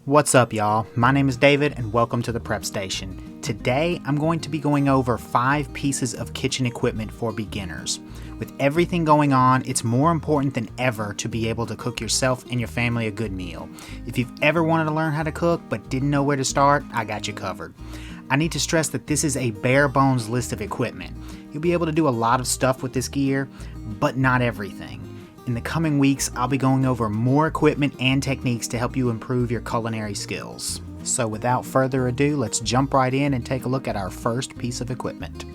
What's up, y'all? My name is David and welcome to the Prep Station. Today I'm going to be going over 5 pieces of kitchen equipment for beginners. With everything going on, it's more important than ever to be able to cook yourself and your family a good meal. If you've ever wanted to learn how to cook but didn't know where to start, I got you covered. I need to stress that this is a bare bones list of equipment. You'll be able to do a lot of stuff with this gear, but not everything. In the coming weeks, I'll be going over more equipment and techniques to help you improve your culinary skills. So without further ado, let's jump right in and take a look at our first piece of equipment.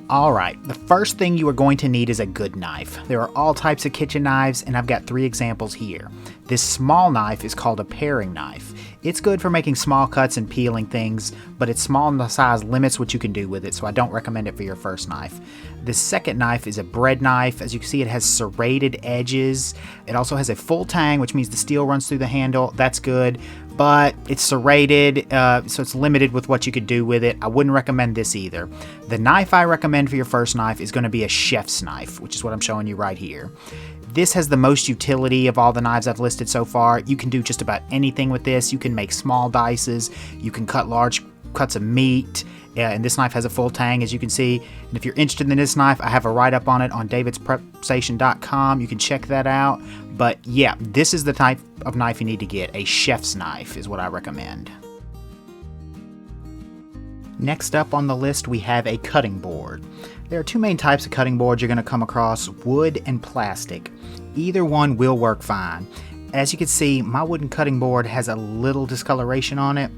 Alright, the first thing you are going to need is a good knife. There are all types of kitchen knives, and I've got 3 examples here. This small knife is called a paring knife. It's good for making small cuts and peeling things, but its small size limits what you can do with it, so I don't recommend it for your first knife. The second knife is a bread knife. As you can see, it has serrated edges. It also has a full tang, which means the steel runs through the handle. That's good, but it's serrated, so it's limited with what you could do with it. I wouldn't recommend this either. The knife I recommend for your first knife is going to be a chef's knife, which is what I'm showing you right here. This has the most utility of all the knives I've listed so far. You can do just about anything with this. You can make small dices, you can cut large cuts of meat, and this knife has a full tang, as you can see. And if you're interested in this knife, I have a write-up on it on davidsprepstation.com. You can check that out. But yeah, this is the type of knife you need to get. A chef's knife is what I recommend. Next up on the list, we have a cutting board. There are 2 main types of cutting boards you're going to come across, wood and plastic. Either one will work fine. As you can see, my wooden cutting board has a little discoloration on it,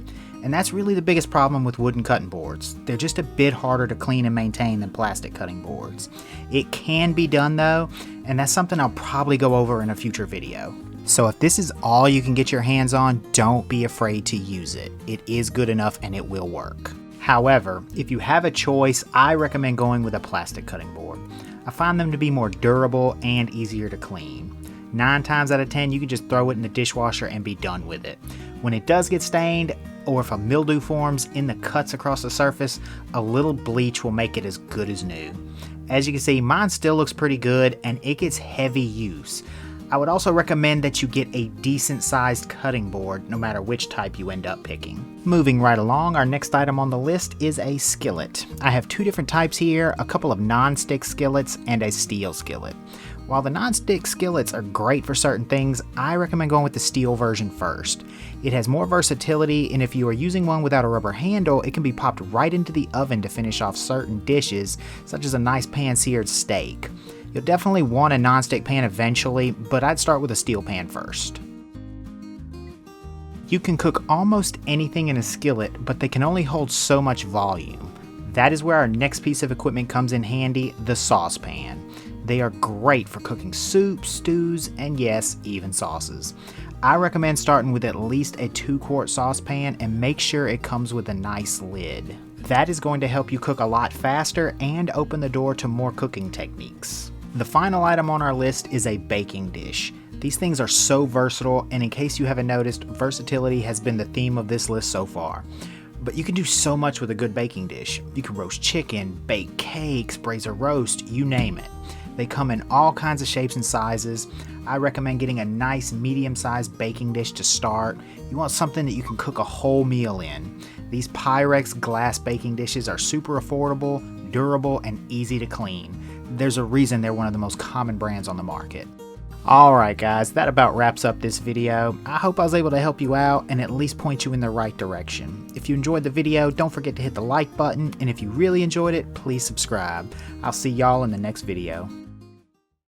and that's really the biggest problem with wooden cutting boards. They're just a bit harder to clean and maintain than plastic cutting boards. It can be done though, and that's something I'll probably go over in a future video. So if this is all you can get your hands on, don't be afraid to use it. It is good enough and it will work. However, if you have a choice, I recommend going with a plastic cutting board. I find them to be more durable and easier to clean. 9 times out of 10, you can just throw it in the dishwasher and be done with it. When it does get stained, or if a mildew forms in the cuts across the surface, a little bleach will make it as good as new. As you can see, mine still looks pretty good and it gets heavy use. I would also recommend that you get a decent sized cutting board no matter which type you end up picking. Moving right along, our next item on the list is a skillet. I have 2 different types here, a couple of non-stick skillets and a steel skillet. While the non-stick skillets are great for certain things, I recommend going with the steel version first. It has more versatility, and if you are using one without a rubber handle, it can be popped right into the oven to finish off certain dishes, such as a nice pan-seared steak. You'll definitely want a non-stick pan eventually, but I'd start with a steel pan first. You can cook almost anything in a skillet, but they can only hold so much volume. That is where our next piece of equipment comes in handy, the saucepan. They are great for cooking soups, stews, and yes, even sauces. I recommend starting with at least a 2-quart saucepan and make sure it comes with a nice lid. That is going to help you cook a lot faster and open the door to more cooking techniques. The final item on our list is a baking dish. These things are so versatile, and in case you haven't noticed, versatility has been the theme of this list so far. But you can do so much with a good baking dish. You can roast chicken, bake cakes, braise a roast, you name it. They come in all kinds of shapes and sizes. I recommend getting a nice medium-sized baking dish to start. You want something that you can cook a whole meal in. These Pyrex glass baking dishes are super affordable, durable, and easy to clean. There's a reason they're one of the most common brands on the market. Alright guys, that about wraps up this video. I hope I was able to help you out and at least point you in the right direction. If you enjoyed the video, don't forget to hit the like button, and if you really enjoyed it, please subscribe. I'll see y'all in the next video.